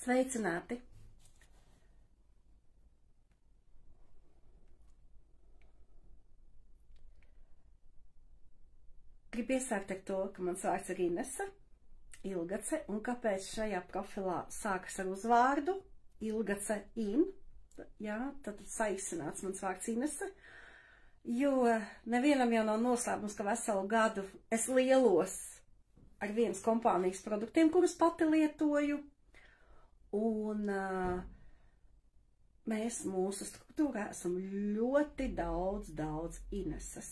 Sveicināti! Gribu iesākt ar to, ka mans vārds ir Inese Ilgace, un kāpēc šajā profilā sākas ar uzvārdu Ilgace In, jā, tad saīsināts mans vārds Inese, jo nevienam jau nav noslēpums, ka veselu gadu es lielos ar vienas kompānijas produktiem, kurus pati lietoju, un mēs mūsu struktūrā esam ļoti daudz Ineses.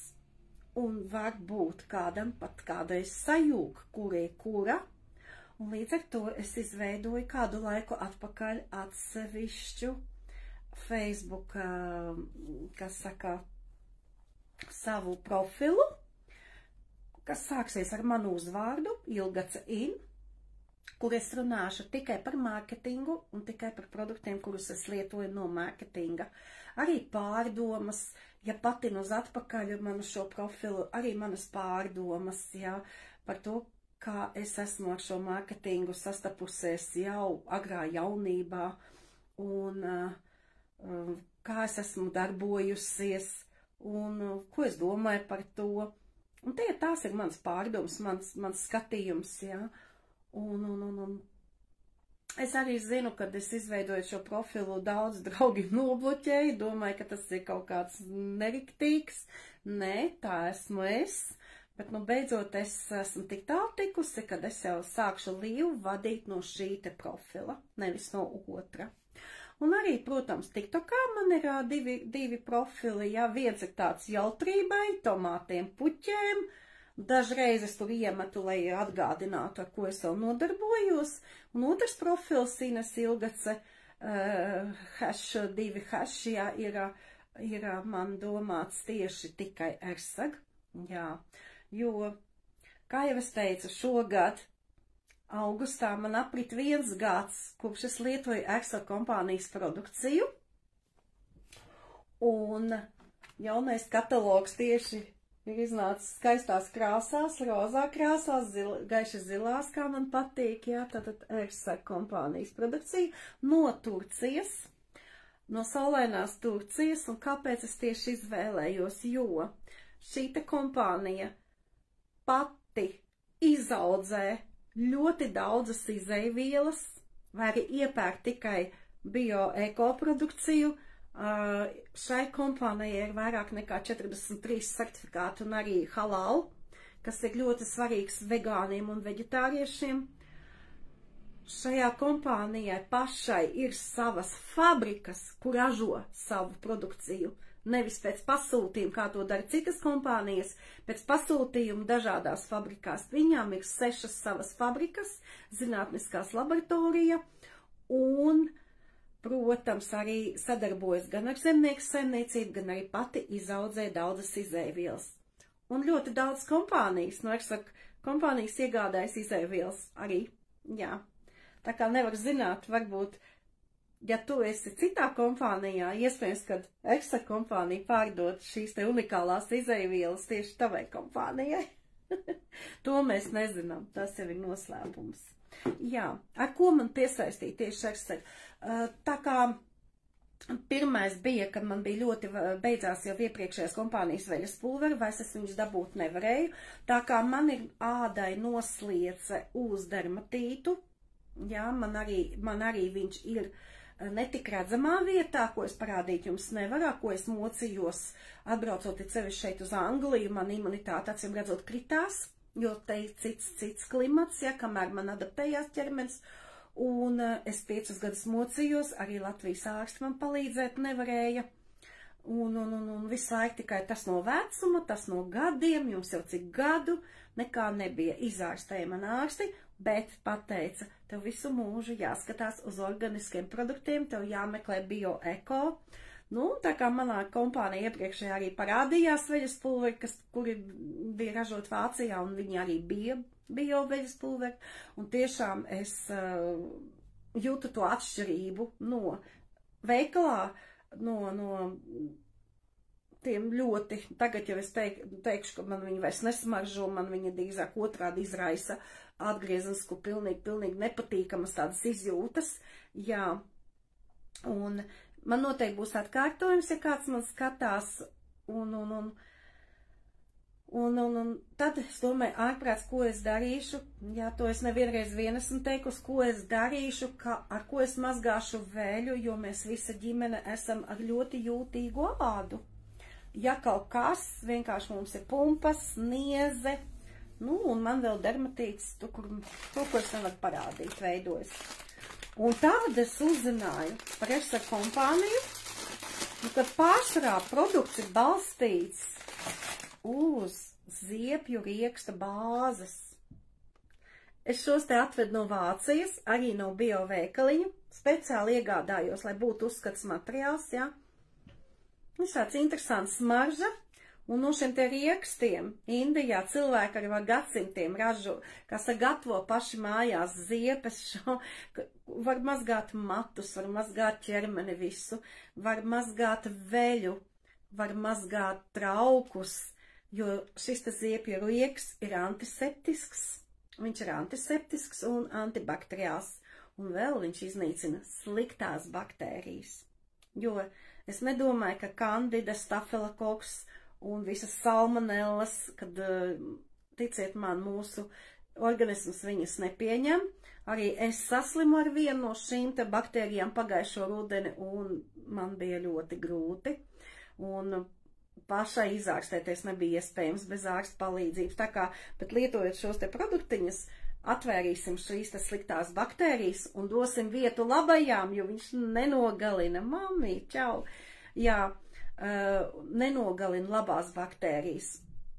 Un varbūt kādam pat kādreiz sajūg, kura, un līdz ar to es izveidoju kādu laiku atpakaļ atsevišķu Facebook, kas saka, savu profilu, kas sāksies ar manu uzvārdu, Ilgace In, kur es runāšu tikai par mārketingu un tikai par produktiem, kurus es lietoju no mārketinga. Arī pārdomas, ja patinu uz atpakaļ manu šo profilu, arī manas pārdomas, jā, par to, kā es esmu ar šo mārketingu sastapusies jau agrā jaunībā un kā es esmu darbojusies un ko es domāju par to. Un tās ir mans pārdomas, mans skatījums, jā. Un es arī zinu, kad es izveidoju šo profilu, daudz draugi nobloķēju, domāju, ka tas ir kaut kāds neriktīgs. Nē, tā esmu es, bet beidzot es esmu tik tālu tikusi, kad es jau sākšu līvu vadīt no šī te profila, nevis no otra. Un arī, protams, TikTokā man ir divi profili, jā, viens ir tāds jautrībai, tomātiem, puķēm. Dažreiz es tur iemetu, lai atgādinātu, ar ko es vēl nodarbojos. Un otrs profils, Inese Ilgace, #2#, jā, ir man domāts tieši tikai ersag, jā. Jo, kā jau es teicu, šogad augustā man aprit 1 gads, kopš es lietoju ersag kompānijas produkciju. Un jaunais katalogs tieši ir iznācis skaistās krāsās, rozā krāsās, gaiši zilās, kā man patīk, jā, tātad ersag kompānijas produkcija no Turcijas, no saulainās Turcijas, un kāpēc es tieši izvēlējos, jo šī te kompānija pati izaudzē ļoti daudzas izeivielas, vai arī iepērk tikai bio-eko produkciju. Šai kompānijai ir vairāk nekā 43 certifikāti un arī halal, kas ir ļoti svarīgs vegāniem un veģetāriešiem. Šajā kompānijai pašai ir savas fabrikas, kur ražo savu produkciju. Nevis pēc pasūtījuma, kā to dara citas kompānijas, pēc pasūtījuma dažādās fabrikās. Viņām ir 6 savas fabrikas, zinātniskās laboratorija un, protams, arī sadarbojas gan ar zemnieku saimniecību, gan arī pati izaudzē daudzas izeivielas. Un ļoti daudz kompānijas, kompānijas iegādājas izeivielas arī, jā. Tā kā nevar zināt, varbūt, ja tu esi citā kompānijā, iespējams, kad ersag kompānija pārdod šīs te unikālās izeivielas tieši tavai kompānijai. To mēs nezinām, tas jau ir noslēpums. Jā, ar ko man piesaistīja tieši ersag? Tā kā pirmais bija, kad man bija ļoti beidzās jau iepriekšējās kompānijas veļas pulveri, vairs es viņus dabūt nevarēju. Tā kā man ir ādai nosliece uz dermatītu, jā, man arī viņš ir netik redzamā vietā, ko es parādīt jums nevaru, ko es mocījos, atbraucot sevišķi šeit uz Angliju, man imunitāte acīm redzot kritās, jo te ir cits klimats, ja, kamēr man adaptējās ķermenis, un es 5 gadus mocījos, arī Latvijas ārsti man palīdzēt nevarēja, un visu laiku tikai tas no vecuma, tas no gadiem, jums jau cik gadu, nekā nebija, izārstēja man ārsti, bet pateica, tev visu mūžu jāskatās uz organiskiem produktiem, tev jāmeklē bio-eko. Nu, tā kā manā kompānija iepriekšējā arī parādījās veļas pulveri, kuri bija ražot Vācijā, un viņi arī bija bio-veļas pulveri, un tiešām es jūtu to atšķirību no veikalā, no tiem ļoti, tagad jau es teikšu, ka man viņi vairs nesmaržo, man viņa drīzāk otrādi izraisa atgriezenisku, pilnīgi nepatīkamas tādas izjūtas, jā, un man noteikti būs atkārtojums, ja kāds man skatās, un tad es domāju, ārprāts, ko es darīšu, jā, to es nevienreiz esmu teikusi, ko es darīšu, ar ko es mazgāšu veļu, jo mēs visa ģimene esam ar ļoti jūtīgu ādu. Ja kaut kas, vienkārši mums ir pumpas, nieze, nu, un man vēl dermatīts, to, ko es nevaru parādīt, veidojas. Un tad es uzzināju par ESA kompāniju, ka pārsvarā produkts ir balstīts uz ziepju rieksta bāzes. Es šos te atvedu no Vācijas, arī no bioveikaliņu, speciāli iegādājos, lai būtu uzskats materiāls, jā. Tas tāds interesants smarža, un no šiem te riekstiem Indijā cilvēki arī var gadsimtiem ražo, kas gatavo paši mājās ziepes, var mazgāt matus, var mazgāt ķermeni visu, var mazgāt veļu, var mazgāt traukus, jo šis te ziepju rieks ir antiseptisks, viņš ir antiseptisks un antibakteriāls, un vēl viņš iznīcina sliktās baktērijas, jo es nedomāju, ka kandida, stafilokoks un visas salmonellas, kad, ticiet man, mūsu organisms viņas nepieņem. Arī es saslimu ar vienu no šīm te baktērijām pagājušo rudeni, un man bija ļoti grūti. Un pašai izārstēties nebija iespējams bez ārsta palīdzības. Tā kā, bet lietojot šos te produktiņas, atvērīsim šīs sliktās baktērijas un dosim vietu labajām, jo viņš nenogalina, mamī, čau, jā, nenogalina labās baktērijas.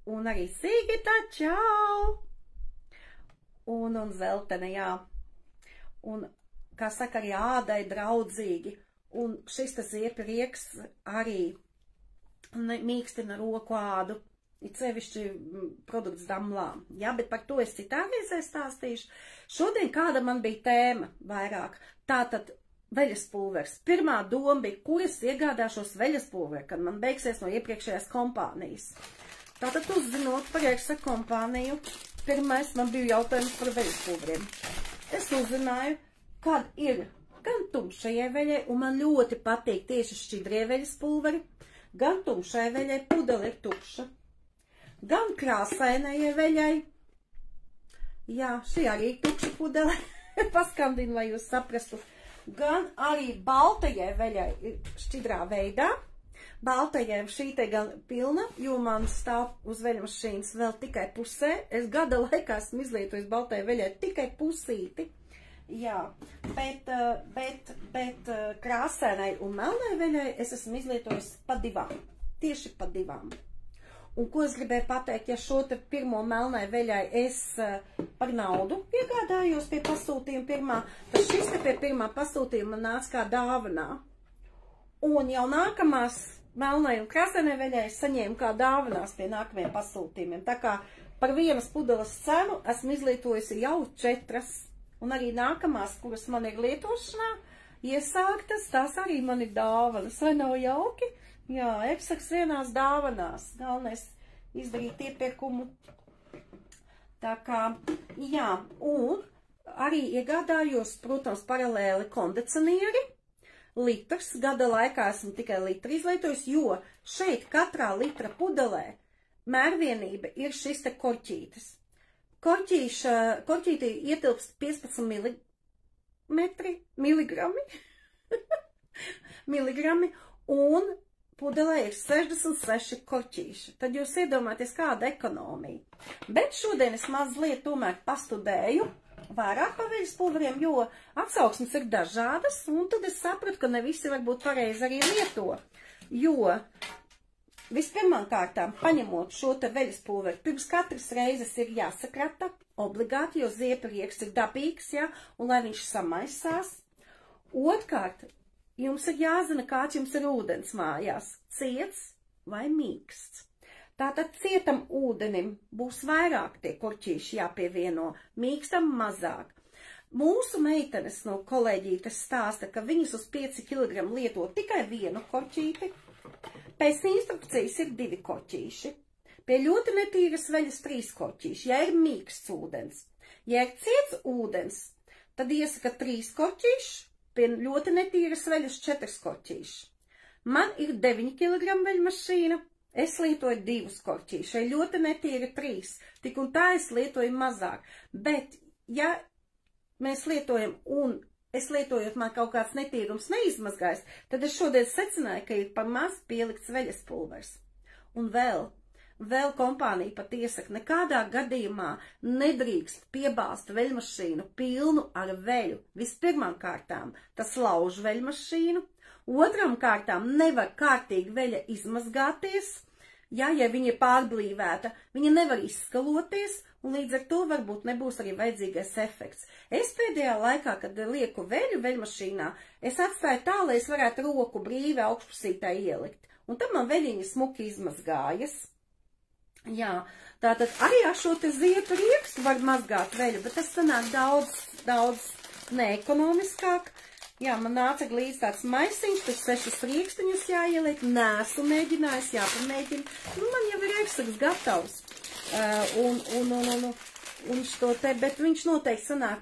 Un arī Sigita, čau, un Zeltene, jā. Un, kā saka, arī ādai draudzīgi, un šis tas ziepju rieks arī mīkstina roku ādu. Ir sevišķi produkts damlām, jā, bet par to es citā reizē stāstīšu. Šodien kāda man bija tēma vairāk, tātad veļas pulvers. Pirmā doma bija, kur es iegādāšos veļas pulveri, kad man beigsies no iepriekšējās kompānijas. Tātad uzzinot par ESA kompāniju, pirmais man bija jautājums par veļas pulveriem. Es uzzināju, kad ir gan tumšajai veļai, un man ļoti patīk tieši šķidrie veļas pulveri, gan tumšai veļai pudele ir tukša. Gan krāsainajai veļai, jā, šī arī ir tukša pudele, paskandinu, lai jūs saprastu, gan arī baltajai veļai ir šķidrā veidā, baltajai šī te gan pilna, jo man stāv uz veļmašīnas vēl tikai pusē, es gada laikā esmu izlietojis baltajai veļai tikai pusīti, jā, bet krāsainai un melnai veļai es esmu izlietojis pa divām, tieši pa divām. Un ko es gribēju pateikt, ja šo te pirmo melnai veļai es par naudu iegādājos pie pasūtījuma pirmā, tad šis te pie pirmā pasūtījuma man nāca kā dāvanā. Un jau nākamās melnai un krāsainai veļai es saņēmu kā dāvanās pie nākamajiem pasūtījumiem. Tā kā par vienas pudeles cenu esmu izlietojusi jau 4. Un arī nākamās, kuras man ir lietošanā, iesāktas, tās arī man ir dāvanas. Vai nav jauki? Jā, eksaks vienās dāvanās. Galvenais izdarīt iepirkumu. Tā kā, jā, un arī iegādājos, protams, paralēli kondicionieri. Litrs, gada laikā esmu tikai litru izlietojis, jo šeit katrā litra pudelē mērvienība ir šis te korķītis. Korķītī ietilpst 15 miligrami, un pudelē ir 66 korķīši. Tad jūs iedomājaties, kāda ekonomija. Bet šodien es mazliet tomēr pastudēju vairāk par veļas pulveriem, jo atsauksmes ir dažādas, un tad es sapratu, ka ne visi varbūt pareizi arī lieto. Jo vispirmām kārtām, paņemot šo te veļas pulveri, pirms katras reizes ir jāsakrata obligāti, jo ziepju rieks ir dabīgs, jā, un lai viņš samaisās. Otrkārt, jums ir jāzina, kāds jums ir ūdens mājās, ciets vai mīksts. Tātad cietam ūdenim būs vairāk tie korķīši jāpievieno, mīkstam mazāk. Mūsu meitenes no kolēģītes stāsta, ka viņas uz 5 kg lieto tikai vienu korķīti, Pēc instrukcijas ir 2 koķīši. Pie ļoti netīras veļas 3 koķīši, ja ir mīksts ūdens. Ja ir ciets ūdens, tad iesaka 3 koķīši, pie ļoti netīras veļas 4 koķīši. Man ir 9 kg veļmašīna, es lietoju 2 koķīši, šai ļoti netīra 3, tik un tā es lietoju mazāk. Bet, ja mēs lietojam un es lietojot man kaut kāds netīrums neizmazgājis, tad es šodien secināju, ka ir par maz pielikts veļas pulvers. Un vēl kompānija pat iesaka, nekādā gadījumā nedrīkst piebāzt veļmašīnu pilnu ar veļu. Vispirmām kārtām tas lauž veļmašīnu, otram kārtām nevar kārtīgi veļa izmazgāties, ja viņa ir pārblīvēta, viņa nevar izskaloties, un līdz ar to varbūt nebūs arī vajadzīgais efekts. Es pēdējā laikā, kad lieku veļu veļmašīnā, es atstāju tā, lai es varētu roku brīvi augšpusītā ielikt. Un tad man veļiņa smuki izmazgājas. Jā, tātad arī ar šo te zietu riekstu var mazgāt veļu, bet tas sanāk daudz neekonomiskāk. Jā, man nāca līdz tāds maisiņš, tas 6 riekstiņus jāieliek, neesmu mēģinājis, jāpamēģina. Nu, man jau ir eksaks gatavs. Un šo te, bet viņš noteikti sanāk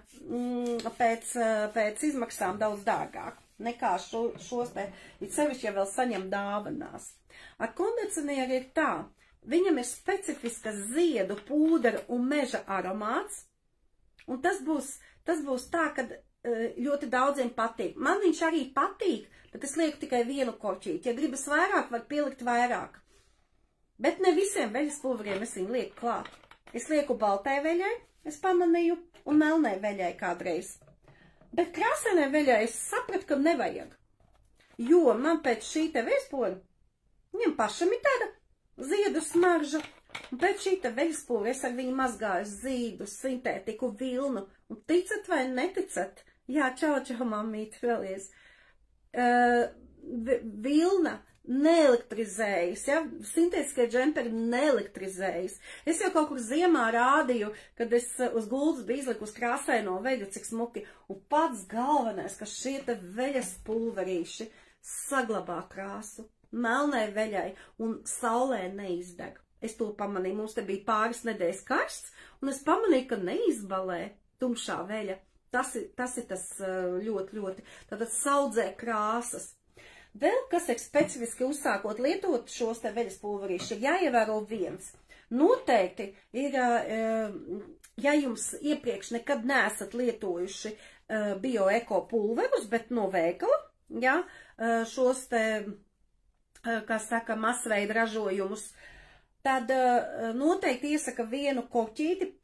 pēc izmaksām daudz dārgāk nekā šos te, it sevišķi, ja vēl saņem dāvanās. Ar kondicionieru ir tā, viņam ir specifiska ziedu, pūdera un meža aromāts, un tas būs tā, kad ļoti daudziem patīk. Man viņš arī patīk, bet es lieku tikai 1 koķīti. Ja gribas vairāk, var pielikt vairāk. Bet ne visiem veļas pulveriem es viņu lieku klāt. Es lieku baltai veļai, es pamanīju, un melnai veļai kādreiz. Bet krāsainai veļai es sapratu, ka nevajag. Jo man pēc šī te veļspulvera, viņam pašam ir tāda ziedu smarža. Un pēc šī te veļspulvera es ar viņu mazgāju zīdu, sintētiku, vilnu. Un ticat vai neticat? Jā, čau, mammīt, vēlies. Vilna neelektrizējas, ja? Sintētiskie džemperi neelektrizējas. Es jau kaut kur ziemā rādīju, kad es uz gultas biju izlikusi krāsaino veļu, cik smuki. Un pats galvenais, ka šie te veļas pulverīši saglabā krāsu melnai veļai un saulē neizdeg. Es to pamanīju, mums te bija pāris nedēļas karsts, un es pamanīju, ka neizbalē tumšā veļa. Tas ir tas ļoti, tātad saudzē krāsas. Vēl, kas ir specifiski uzsākot lietot šos te veļas pulverīšus, ir jāievēro viens. Noteikti ir, ja jums iepriekš nekad neesat lietojuši bioeko pulverus, bet no veikala, ja, šos te, kā saka, masveida ražojumus, tad noteikti iesaka 1 koķīti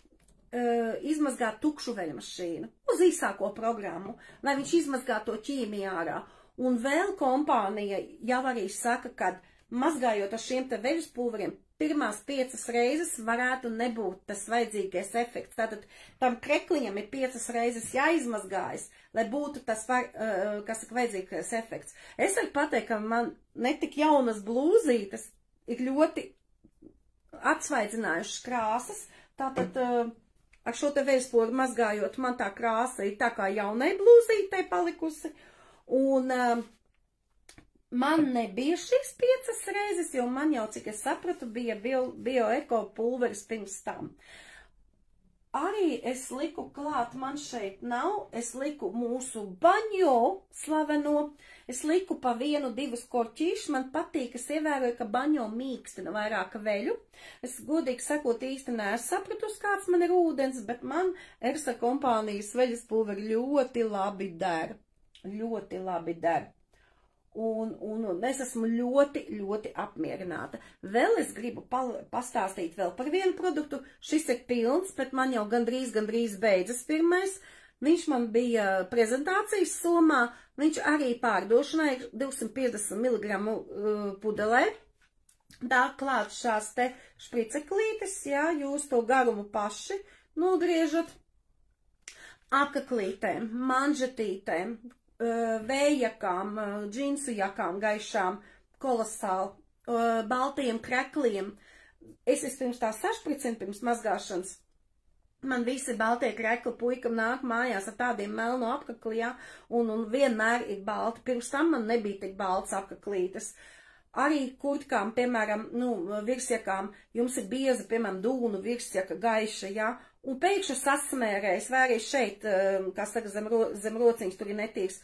izmazgāt tukšu veļmašīnu uz īsāko programmu, lai viņš izmazgā to ķīmiju ārā. Un vēl kompānija jau arī saka, ka mazgājot ar šiem te veļas pulveriem, pirmās 5 reizes varētu nebūt tas vajadzīgais efekts. Tātad tam krekliņam ir 5 reizes jāizmazgājas, lai būtu tas, kas ir vajadzīgais efekts. Es varu pateikt, ka man netik jaunas blūzītes ir ļoti atsvaidzinājušas krāsas, tātad ar šo te veļspulveri mazgājot, man tā krāsa ir tā kā jaunai blūzītei palikusi. Un man nebija šīs 5 reizes, jo man jau, cik es sapratu, bija bioeko pulveris pirms tam. Arī es liku klāt, man šeit nav, es liku mūsu baņo slaveno, es liku pa 1-2 korķīšu, man patīk, es ievēroju, ka baņo mīkstina vairāk veļu. Es godīgi sakot īsti nesapratu, kāds man ir ūdens, bet man Ersa kompānijas veļas pulveri ļoti labi der. Ļoti labi der. Un es esmu ļoti apmierināta. Vēl es gribu pastāstīt vēl par vienu produktu. Šis ir pilns, bet man jau gandrīz beidzas pirmais. Viņš man bija prezentācijas somā. Viņš arī pārdošanai ir 250 mg pudelē. Tā klāt šās te špriceklītes, jā, jūs to garumu paši nogriežat. Apaklītēm, manžetītēm, vējjakām, džinsu jakām gaišām, kolosāli, baltajiem krekliem. Es vispirms tā sašpricinu pirms mazgāšanas. Man visi baltie krekli, puika nāk mājās ar tādiem melnu apakli, ja, un vienmēr ir balti. Pirms tam man nebija tik balts apaklītes. Arī kurtkām, piemēram, virsjakām, jums ir bieza, piemēram, dūnu virsjaka gaiša, jā, un pēkšņi sasmērēs, vērīs šeit, kā saka, zem rociņas, tur ir netīrs,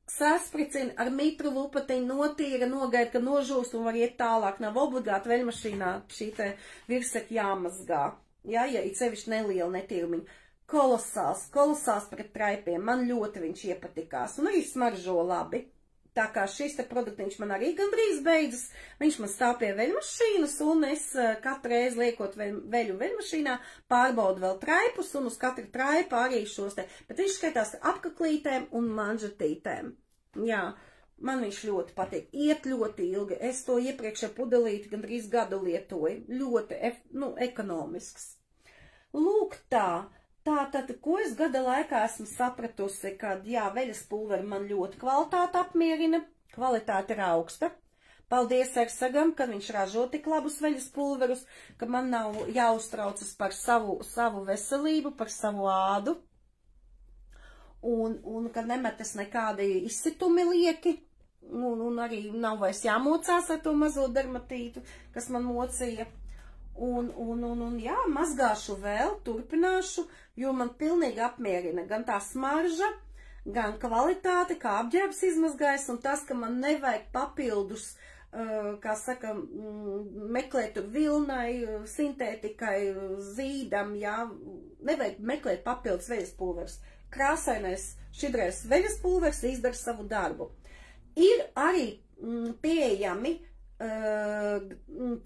saspricina ar mitru lupatiņu, notīra, nogaida, ka nožūst un var iet tālāk, nav obligāti veļmašīnā šī te virsjaka jāmazgā, jā, ja ir sevišķi neliela netīrumiņa. Kolosāls pret traipiem, man ļoti viņš iepatikās, un arī smaržo labi. Tā kā šis te produktiņš man arī gandrīz beidzas, viņš man stāv pie veļmašīnas, un es katru reizi liekot veļu veļmašīnā, pārbaudu vēl traipus, un uz katru traipu arī šos te, bet viņš skaitās apkaklītēm un manžetītēm. Jā, man viņš ļoti patīk, iet ļoti ilgi, es to iepriekšē pudelīti gandrīz gadu lietoju, ļoti, ekonomisks. Lūk tā. Tātad, ko es gada laikā esmu sapratusi, kad, jā, veļas pulveri man ļoti kvalitāte apmierina, kvalitāte ir augsta. Paldies Ersagam, ka viņš ražo tik labus veļas pulverus, ka man nav jāuztraucas par savu veselību, par savu ādu, un ka nemetas nekādi izsitumi lieki, un arī nav vairs jāmocās ar to mazo dermatītu, kas man mocīja. Un jā, mazgāšu vēl, turpināšu, jo man pilnīgi apmierina gan tā smarža, gan kvalitāte, kā apģērbs izmazgājas, un tas, ka man nevajag papildus, kā saka, meklēt tur vilnai, sintētikai, zīdam, jā, nevajag meklēt papildus veļas pulvers. Krāsainais, šķidrais veļas pulvers izdara savu darbu. Ir arī pieejami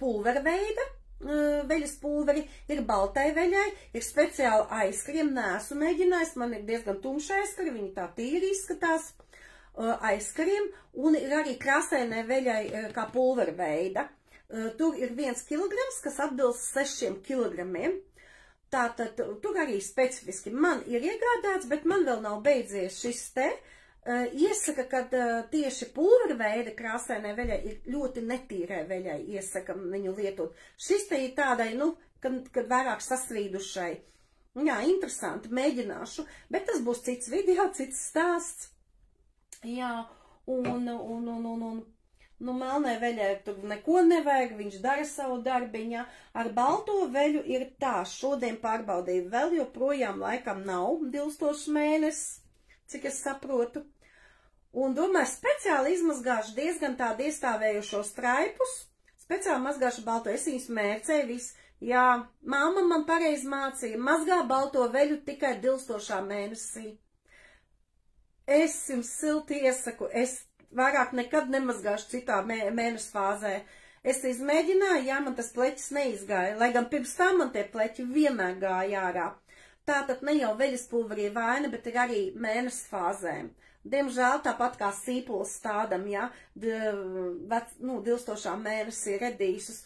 pulvera veida, veļas pulveri, ir baltai veļai, ir speciāli aizkariem, neesmu mēģinājis, man ir diezgan tumša aizkari, viņi tā tīri izskatās, aizkariem, un ir arī krāsainai veļai kā pulvera veida. Tur ir 1 kilograms, kas atbilst 6 kilogramiem, tātad tur arī specifiski man ir iegādāts, bet man vēl nav beidzies šis te. Iesaka, ka tieši pulvera veida krāsainai veļai ir ļoti netīrai veļai, iesaka viņu lietot. Šis te ir tādai, kad vairāk sasvīdušai. Jā, interesanti, mēģināšu, bet tas būs cits video, cits stāsts. Jā, melnai veļai tur neko nevajag, viņš dara savu darbiņā. Ar balto veļu ir tā, šodien pārbaudīju, vēl joprojām laikam nav dilstošs mēnesis, cik es saprotu. Un domāju, speciāli izmazgāšu diezgan tādu iestāvējušos traipus, speciāli mazgāšu balto, es viņus mērcēju visu. Jā, mamma man pareizi mācīja, mazgā balto veļu tikai dilstošā mēnesī. Es jums silti iesaku, es vairāk nekad nemazgāšu citā mēneša fāzē. Es izmēģināju, jā, man tas pleķis neizgāja, lai gan pirms tam man tie pleķi vienmēr gāja ārā. Tātad ne jau veļas pulverī vaina, bet ir arī mēneša fāzēm. Diemžēl tāpat kā sīpols stādam, ja, dilstošā mēnesī redīšus.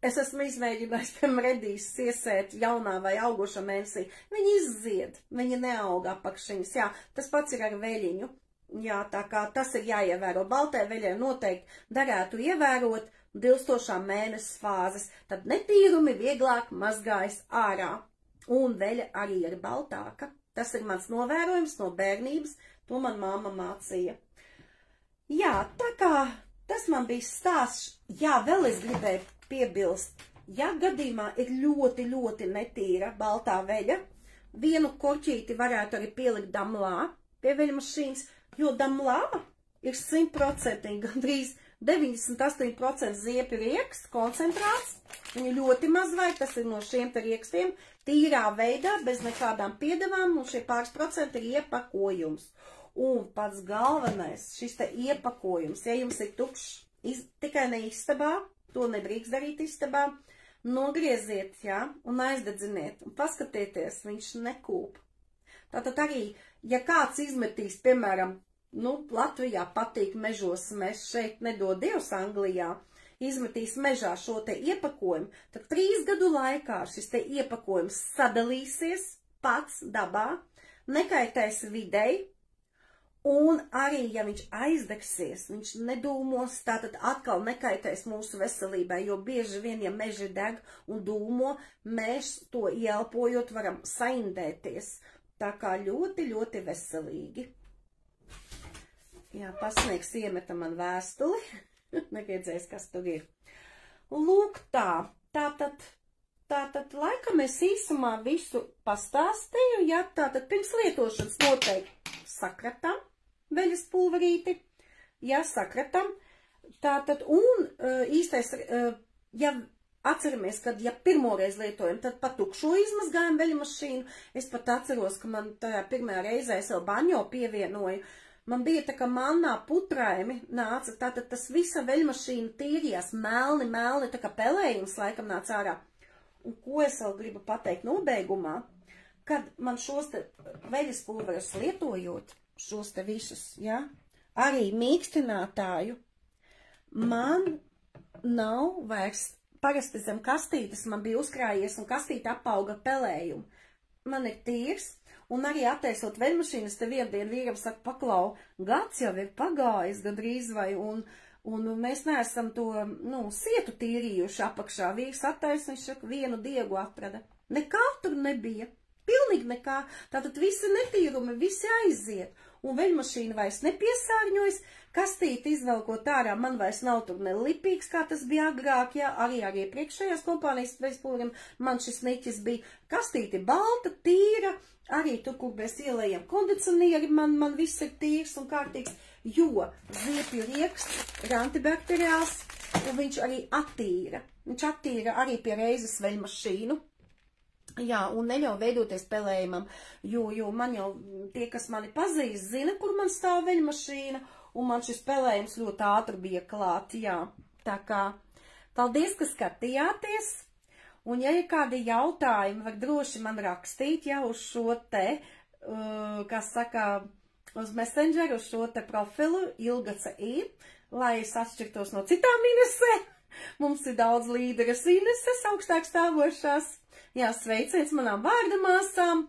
Es esmu izmēģinājis, piemēram, redīšus iesēt jaunā vai augošā mēnesī. Viņi izzied, viņi neaug apakšiņas, jā, tas pats ir ar veļiņu. Jā, tā kā tas ir jāievēro. Baltai veļai noteikti darētu ievērot dilstošā mēneša fāzes, tad netīrumi vieglāk mazgājas ārā. Un veļa arī ir baltāka. Tas ir mans novērojums no bērnības. To man mamma mācīja. Jā, tā kā tas man bija stāsts. Jā, vēl es gribēju piebilst. Ja gadījumā ir ļoti, ļoti netīra baltā veļa, vienu korķīti varētu arī pielikt damlā pie veļmašīnas, jo damlā ir 100%, gandrīz 98% ziepju rieksts, koncentrāts. Viņu ļoti maz vajag, tas ir no šiem te riekstiem, tīrā veidā, bez nekādām piedevām, un šie pāris procenti ir iepakojums. Un pats galvenais, šis te iepakojums, ja jums ir tukšs, tikai ne istabā, to nedrīkst darīt istabā, nogrieziet, jā, un aizdedziniet, un paskatieties, viņš nekūp. Tātad arī, ja kāds izmetīs, piemēram, Latvijā patīk mežos, mēs šeit nedod Dievs Anglijā, izmetīs mežā šo te iepakojumu, tad 3 gadu laikā šis te iepakojums sadalīsies pats dabā, nekaitēs videi, un arī, ja viņš aizdegsies, viņš nedūmos, tātad atkal nekaitēs mūsu veselībai, jo bieži vien, ja meži deg un dūmo, mēs to ieelpojot varam saindēties. Tā kā ļoti, ļoti veselīgi. Jā, pasniegs iemeta man vēstuli. Neviedzēs, kas tur ir. Lūk tā. Tātad, laikam es īsumā visu pastāstīju, ja tātad pirms lietošanas noteikti sakratam veļas pulverīti, ja sakratam, tātad, un īstais, ja atceramies, kad, ja pirmoreiz lietojam, tad pa tukšo izmazgājam veļu mašīnu, es pat atceros, ka man tajā pirmajā reizē es vēl baņo pievienoju, man bija tā kā mannā putraimi nāca, tātad tas visa veļu mašīna tīrījās, melni, tā kā pelējums laikam nāca ārā. Un ko es vēl gribu pateikt nobeigumā, kad man šos te veļas pulverus lietojot, šos te visus, ja, arī mīkstinātāju, man nav vairs, parasti zem kastītes man bija uzkrājies un kastīte apauga pelējumu. Man ir tīrs, un arī attaisot veļmašīnas, te vienu dienu vīram saka, paklau, gads jau ir pagājis gandrīz vai, un mēs neesam to, sietu tīrījuši apakšā. Vīrs attaisa, viņš saka, vienu diegu atrada. Nekā tur nebija. Pilnīgi nekā. Tātad visi netīrumi, visi aiziet. Un veļmašīna vairs nepiesārņojas. Kastīti izvelkot ārā, man vairs nav tur nelipīgs, kā tas bija agrāk, jā, arī priekšējās kompānijas veļspulveriem man šis niķis bija. Kastīti balta, tīra, arī tur, kur mēs ielējam kondicionieri, man viss ir tīrs un kārtīgs. Jo ziepju rieksts ir antibakteriāls, un viņš arī attīra. Viņš attīra arī pie reizes veļmašīnu. Jā, un neļauj veidoties pelējumam, jo man jau tie, kas mani pazīst, zina, kur man stāv veļmašīna, un man šis pelējums ļoti ātri bija klāt, jā. Tā kā, paldies, ka skatījāties, un ja ir kādi jautājumi, var droši man rakstīt, jā, uz šo te, kas saka, uz Messenger, uz šo te profilu, Ilgaca I, lai es atšķirtos no citām Inesēm. Mums ir daudz līderes Ineses, augstāk stāvošās. Jā, sveiciens manām vārdamāsām.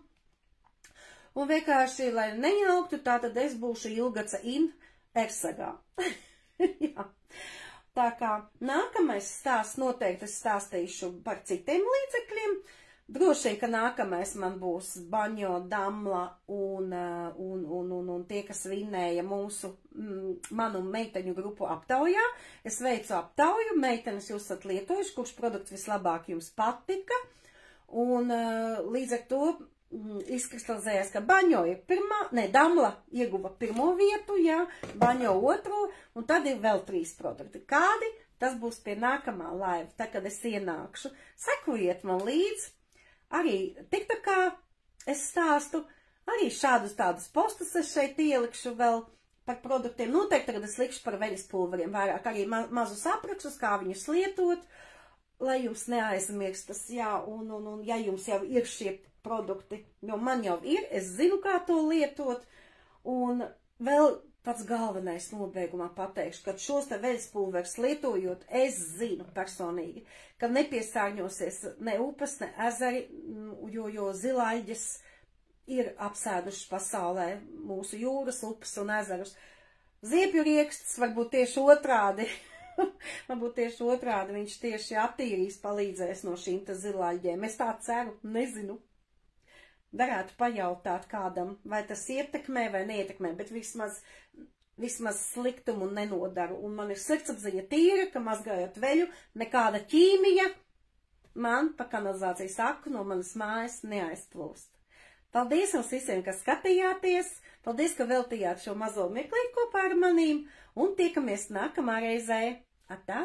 Un vienkārši, lai nejauktu, tātad es būšu Ilgaca In Ersagā. Jā. Tā kā nākamais stāsts noteikti es stāstīšu par citiem līdzekļiem. Droši, ka nākamais man būs Baņo, Damla un tie, kas vinnēja manu meiteņu grupu aptaujā. Es veicu aptauju, meitenes jūs esat lietojuši, kurš produkts vislabāk jums patika. Un līdz ar to izkristalizējās, ka Baņo ir Damla ieguva pirmo vietu, jā, Baņo otro, un tad ir vēl 3 produkti. Kādi? Tas būs pie nākamā laiva, tā kad es ienākšu. Sekojiet man līdzi. Arī tik tā kā es stāstu, arī šādus tādus postus es šeit ielikšu vēl par produktiem. Noteikti tagad es likšu par veļas pulveriem vairāk, arī mazus aprakstus, kā viņus lietot, lai jums neaizmirstas, jā, un ja jums jau ir šie produkti, jo man jau ir, es zinu, kā to lietot, un vēl pats galvenais nobeigumā pateikšu, ka šos te veļas pulverus lietojot, es zinu personīgi, ka nepiesārņosies ne upes, ne ezeri, jo zilāļģes ir apsēdušas pasaulē mūsu jūras, upes un ezerus. Ziepju rieksts varbūt tieši otrādi, viņš tieši attīrīs, palīdzēs no šīm te zilāļģēm. Es tā ceru, nezinu. Darētu pajautāt kādam, vai tas ietekmē vai neietekmē, bet vismaz sliktumu nenodaru. Un man ir sirdsapziņa tīra, ka mazgājot veļu, nekāda ķīmija man pa kanalizācijas aku no manas mājas neaizplūst. Paldies jums visiem, kas skatījāties, paldies, ka veltījāt šo mazo mirklīti kopā ar manīm, un tiekamies nākamā reizē. Atā!